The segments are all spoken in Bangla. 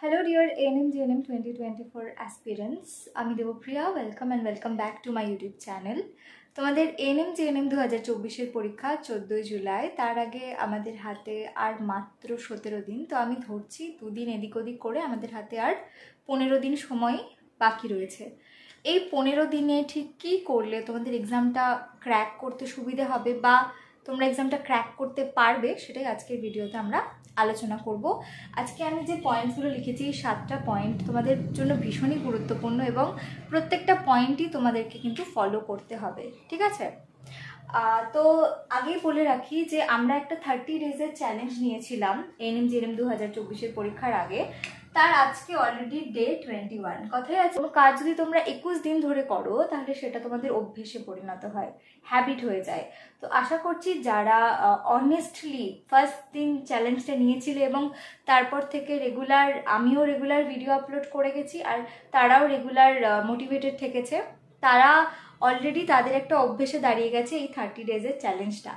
Hello dear ANM JNM 2024 aspirants, আমি Debapriya. Welcome and welcome back to my YouTube channel. তোমাদের ANM JNM 2024-এর পরীক্ষা 14 জুলাই। তার আগে আমাদের হাতে আর মাত্র 17 দিন। তো আমি ধরছি 2 দিন এদিক ওদিক করে আমাদের হাতে আর 15 দিন সময় বাকি রয়েছে। এই 15 দিনে ঠিক কী করলে তোমাদের এক্সামটা ক্র্যাক করতে সুবিধে হবে বা তোমরা এক্সামটা ক্র্যাক করতে পারবে, সেটাই আজকের ভিডিওতে আমরা আলোচনা করব। আজকে আমি যে পয়েন্টসগুলো লিখেছি, 7টা পয়েন্ট তোমাদের জন্য ভীষণই গুরুত্বপূর্ণ এবং প্রত্যেকটা পয়েন্টই তোমাদেরকে কিন্তু ফলো করতে হবে, ঠিক আছে? তো আগেই বলে রাখি যে আমরা একটা 30 ডেজের চ্যালেঞ্জ নিয়েছিলাম ANM JNM 2024-এর পরীক্ষার আগে। তার আজকে অলরেডি ডে 21। কথাই আছে, কোনো কাজ যদি তোমরা 21 দিন ধরে করো তাহলে সেটা তোমাদের অভ্যেসে পরিণত হয়, হ্যাবিট হয়ে যায়। তো আশা করছি যারা অনেস্টলি ফার্স্ট দিন চ্যালেঞ্জটা নিয়েছিলে এবং তারপর থেকে আমিও রেগুলার ভিডিও আপলোড করে গেছি আর তারাও রেগুলার মোটিভেটেড থেকেছে, তারা অলরেডি তাদের একটা অভ্যেসে দাঁড়িয়ে গেছে এই 30 ডেজের চ্যালেঞ্জটা।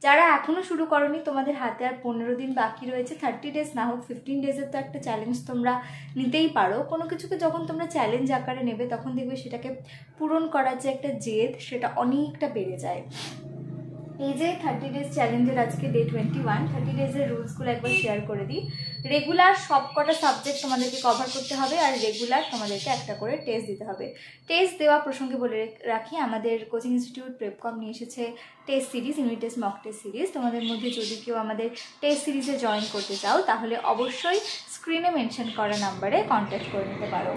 যারা এখনও শুরু করনি, তোমাদের হাতে আর 15 দিন বাকি রয়েছে। 30 ডেজ না হোক 15 ডেজের তো একটা চ্যালেঞ্জ তোমরা নিতেই পারো। কোনো কিছুকে যখন তোমরা চ্যালেঞ্জ আকারে নেবে তখন দেখবে সেটাকে পূরণ করার যে একটা জেদ, সেটা অনেকটা বেড়ে যায়। এই যে 30 ডেজ চ্যালেঞ্জের আজকে ডে 21, 30 ডেজের রুলসগুলো একবার শেয়ার করে দিই। রেগুলার সব কটা সাবজেক্ট তোমাদেরকে কভার করতে হবে আর রেগুলার তোমাদেরকে একটা করে টেস্ট দিতে হবে। টেস্ট দেওয়া প্রসঙ্গে বলে রাখি, আমাদের কোচিং ইনস্টিটিউট প্রেপকম নিয়ে এসেছে test series, unit test, mock test series. তোমাদের মধ্যে যদি কেউ আমাদের টেস্ট সিরিজে জয়েন করতে চাও তাহলে অবশ্যই স্ক্রিনে মেনশন করা নাম্বারে কন্ট্যাক্ট করে নিতে পারো।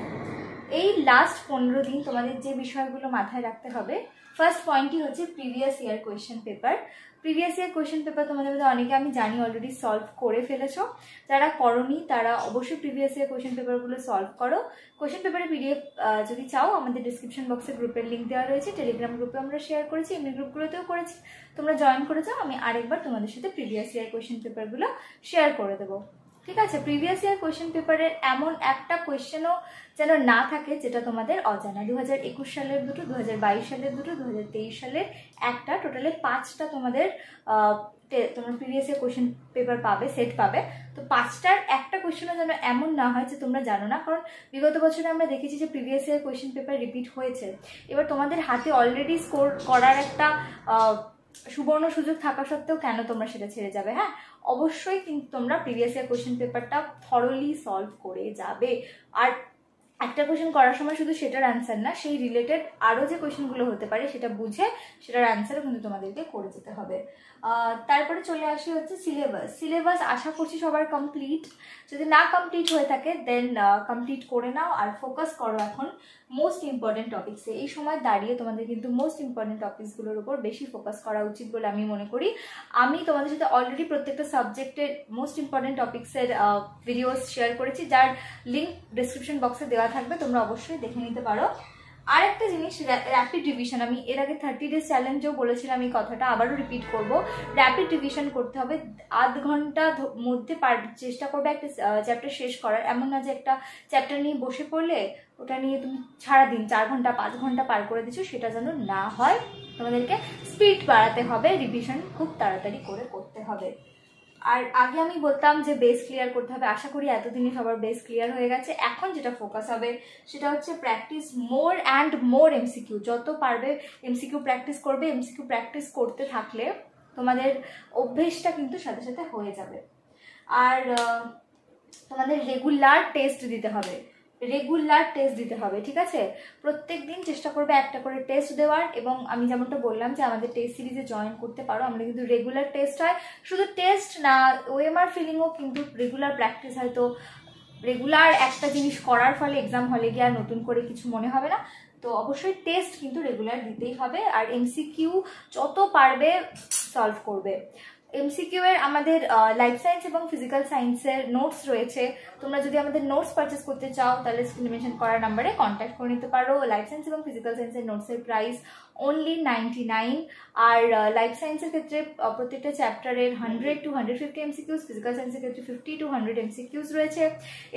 এই লাস্ট 15 দিন তোমাদের যে বিষয়গুলো মাথায় রাখতে হবে, ফার্স্ট পয়েন্টই হচ্ছে previous year question paper. Previous year question paper তোমাদের মধ্যে অনেকে আমি জানি অলরেডি সলভ করে ফেলেছো। যারা করনি তারা অবশ্যই প্রিভিয়াস ইয়ার কোয়েশ্চেন পেপারগুলো সলভ করো। কোয়েশ্চেন পেপারের PDF যদি চাও, আমাদের ডিসক্রিপশন বক্সে গ্রুপের লিঙ্ক দেওয়া রয়েছে। টেলিগ্রাম গ্রুপে আমরা শেয়ার করেছি, এমনি গ্রুপগুলোতেও করেছি, তোমরা জয়েন করে যাও। আমি আরেকবার তোমাদের সাথে প্রিভিয়াস ইয়ার কোয়েশ্চেন পেপারগুলো শেয়ার করে দেবো, ঠিক আছে? প্রিভিয়াস ইয়ার কোয়েশ্চেন পেপারের এমন একটা কোয়েশ্চেনও যেন না থাকে যেটা তোমাদের অজানা। 2021 সালের দুটো, 2022 সালের দুটো, 2023 সালের একটা, টোটালে 5টা তোমাদের তোমরা প্রিভিয়াস ইয়ার কোয়েশ্চেন পেপার পাবে, সেট পাবে। তো 5টার একটা কোয়েশ্চেনও যেন এমন না হয় যে তোমরা জানো না, কারণ বিগত বছরে আমরা দেখেছি যে previous year question paper repeat হয়েছে। এবার তোমাদের হাতে অলরেডি স্কোর করার একটা সুবর্ণ সুযোগ থাকা সত্ত্বেও কেন তোমরা সেটা ছেড়ে যাবে? হ্যাঁ, অবশ্যই কিন্তু তোমরা প্রিভিয়াস ইয়ার কোয়েশ্চেন পেপারটা থরলি সলভ করে যাবে। আর একটা কোয়েশ্চেন করার সময় শুধু সেটার অ্যান্সার না, সেই রিলেটেড আরও যে কোয়েশ্চেনগুলো হতে পারে সেটা বুঝে সেটার অ্যান্সারও কিন্তু তোমাদেরকে করে যেতে হবে। তারপরে চলে আসি হচ্ছে সিলেবাস আশা করছি সবার কমপ্লিট। যদি না কমপ্লিট হয়ে থাকে দেন কমপ্লিট করে নাও আর ফোকাস করো এখন মোস্ট ইম্পর্টেন্ট টপিক্সে। এই সময় দাঁড়িয়ে তোমাদের কিন্তু মোস্ট ইম্পর্টেন্ট টপিক্সগুলোর উপর বেশি ফোকাস করা উচিত বলে আমি মনে করি। আমি তোমাদের সাথে অলরেডি প্রত্যেকটা সাবজেক্টের মোস্ট ইম্পর্টেন্ট টপিক্সের ভিডিওস শেয়ার করেছি, যার লিঙ্ক ডিসক্রিপশন বক্সে দেওয়া থাকবে, তোমরা অবশ্যই দেখে নিতে পারো। আর একটা জিনিস, র্যাপিড রিভিশন। আমি এর আগে 30 ডেজ চ্যালেঞ্জেও বলেছিলাম এই কথাটা, আবারও রিপিট করব। র্যাপিড রিভিশন করতে হবে। আধ ঘন্টা মধ্যে চেষ্টা করবে একটা চ্যাপ্টার শেষ করার। এমন না যে একটা চ্যাপ্টার নিয়ে বসে পড়লে ওটা নিয়ে তুমি সারাদিন 4 ঘন্টা 5 ঘন্টা পার করে দিচ্ছ, সেটা যেন না হয়। তোমাদেরকে স্পিড বাড়াতে হবে, রিভিশন খুব তাড়াতাড়ি করে করতে হবে। আর আগে আমি বলতাম যে বেস ক্লিয়ার করতে হবে, আশা করি এতদিনে সবার বেস ক্লিয়ার হয়ে গেছে। এখন যেটা ফোকাস হবে সেটা হচ্ছে practice more and more MCQ। যত পারবে MCQ প্র্যাকটিস করবে। MCQ প্র্যাকটিস করতে থাকলে তোমাদের অভ্যেসটা কিন্তু সাথে সাথে হয়ে যাবে। আর তোমাদের রেগুলার টেস্ট দিতে হবে, ঠিক আছে? প্রত্যেক দিন চেষ্টা করবে একটা করে টেস্ট দেওয়ার। এবং আমি যেমনটা বললাম যে আমাদের টেস্ট সিরিজে জয়েন করতে পারো, আমরা কিন্তু রেগুলার টেস্ট হয়। শুধু টেস্ট না, OMR ফিলিংও কিন্তু রেগুলার প্র্যাকটিস হয়। তো রেগুলার একটা জিনিস করার ফলে এক্সাম হলে গিয়ে আর নতুন করে কিছু মনে হবে না। তো অবশ্যই টেস্ট কিন্তু রেগুলার দিতেই হবে। আর MCQ যত পারবে সলভ করবে। MCQ এর আমাদের লাইফ সায়েন্স এবং ফিজিক্যাল সায়েন্সের নোটস রয়েছে। তোমরা যদি আমাদের নোটস পারচেস করতে চাও তাহলে স্ক্রিনে মেনশন করা নাম্বারে কন্ট্যাক্ট করে নিতে পারো। লাইফ সায়েন্স এবং ফিজিক্যাল সায়েন্সের নোটসের প্রাইস অনলি 99। আর লাইফ সায়েন্সের ক্ষেত্রে প্রত্যেকটা চ্যাপ্টারের 100 to 150 MCQs, ফিজিক্যাল সায়েন্সের ক্ষেত্রে 50 to 100 MCQs রয়েছে।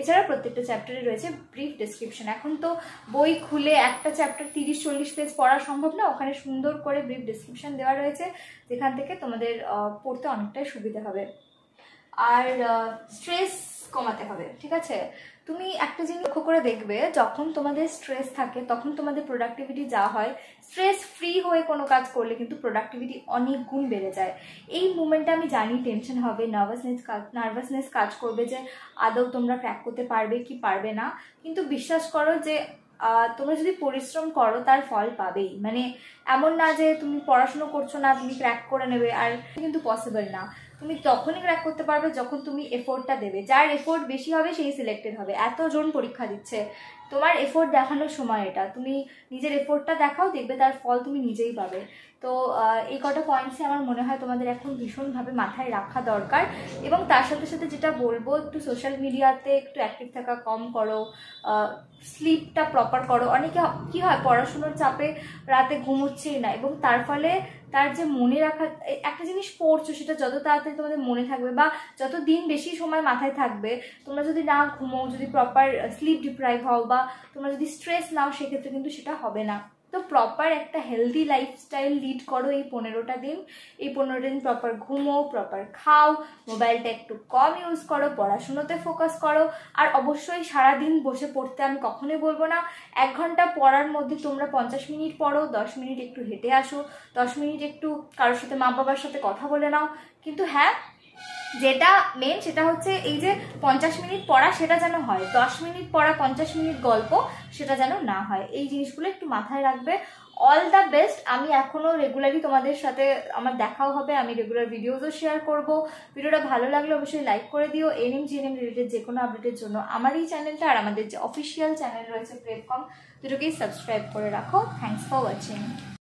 এছাড়া প্রত্যেকটা চ্যাপ্টারে রয়েছে ব্রিফ ডেসক্রিপশন। এখন তো বই খুলে একটা চ্যাপ্টার 30-40 পেজ পড়া সম্ভব না, ওখানে সুন্দর করে ব্রিফ ডেসক্রিপশন দেওয়া রয়েছে, যেখান থেকে তোমাদের পড়তে অনেকটাই সুবিধা হবে। আর স্ট্রেস কমাতে হবে, ঠিক আছে? তুমি একটা জিনিস লক্ষ্য করে দেখবে, যখন তোমাদের স্ট্রেস থাকে তখন তোমাদের প্রোডাক্টিভিটি যা হয়, স্ট্রেস ফ্রি হয়ে কোনো কাজ করলে কিন্তু প্রোডাক্টিভিটি অনেক গুণ বেড়ে যায়। এই মুমেন্টে আমি জানি টেনশন হবে, নার্ভাসনেস কাজ করবে যে আদৌ তোমরা ক্র্যাক করতে পারবে কি পারবে না, কিন্তু বিশ্বাস করো যে তোমরা যদি পরিশ্রম করো তার ফল পাবেই। মানে এমন না যে তুমি পড়াশুনো করছো না তুমি ক্র্যাক করে নেবে, আর কিন্তু পসিবল না। তুমি তখনই ক্র্যাক করতে পারবে যখন তুমি এফোর্টটা দেবে। যার এফোর্ট বেশি হবে সেই সিলেক্টেড হবে। এতজন পরীক্ষা দিচ্ছে, তোমার এফোর্ট দেখানোর সময় এটা। তুমি নিজের এফোর্টটা দেখাও, দেখবে তার ফল তুমি নিজেই পাবে। তো এই কটা পয়েন্টসই আমার মনে হয় তোমাদের এখন ভীষণভাবে মাথায় রাখা দরকার। এবং তার সাথে সাথে যেটা বলবো, একটু সোশ্যাল মিডিয়াতে একটু অ্যাক্টিভ থাকা কম করো, স্লিপটা প্রপার করো। অনেকে কি হয়, পড়াশুনোর চাপে রাতে ঘুমোচ্ছেই না, এবং তার ফলে তার যে মনে রাখা, একটা জিনিস পড়ছো সেটা যত তাড়াতাড়ি তোমাদের মনে থাকবে বা যত দিন বেশি সময় মাথায় থাকবে, তোমরা যদি না ঘুমোও, যদি প্রপার স্লিপ ডিপ্রাইভ হও বা তোমরা যদি স্ট্রেস নাও, সেক্ষেত্রে কিন্তু সেটা হবে না। তো প্রপার একটা হেলদি লাইফস্টাইল লিড করো এই 15টা দিন। এই 15 দিন প্রপার ঘুমো, প্রপার খাও, মোবাইলটা একটু কম ইউজ করো, পড়াশুনোতে ফোকাস করো। আর অবশ্যই সারাদিন বসে পড়তে আমি কখনোই বলবো না। 1 ঘন্টা পড়ার মধ্যে তোমরা 50 মিনিট পড়ো, 10 মিনিট একটু হেঁটে আসো, 10 মিনিট একটু কারোর সাথে মা বাবার সাথে কথা বলে নাও। কিন্তু হ্যাঁ, যেটা মেন সেটা হচ্ছে এই যে 50 মিনিট পড়া সেটা যেন হয়, 10 মিনিট পড়া 50 মিনিট গল্প সেটা যেন না হয়। এই জিনিসগুলো একটু মাথায় রাখবে। All the best. আমি এখনও রেগুলারই তোমাদের সাথে আমার দেখাও হবে, আমি রেগুলার ভিডিওসও শেয়ার করব। ভিডিওটা ভালো লাগলে অবশ্যই লাইক করে দিও। এনএম জিএনএম রিলেটেড যে কোনো আপডেটের জন্য আমার এই চ্যানেলটা আর আমাদের যে অফিসিয়াল চ্যানেল রয়েছে প্রেপকম, দুটোকেই সাবস্ক্রাইব করে রাখো। Thanks for watching.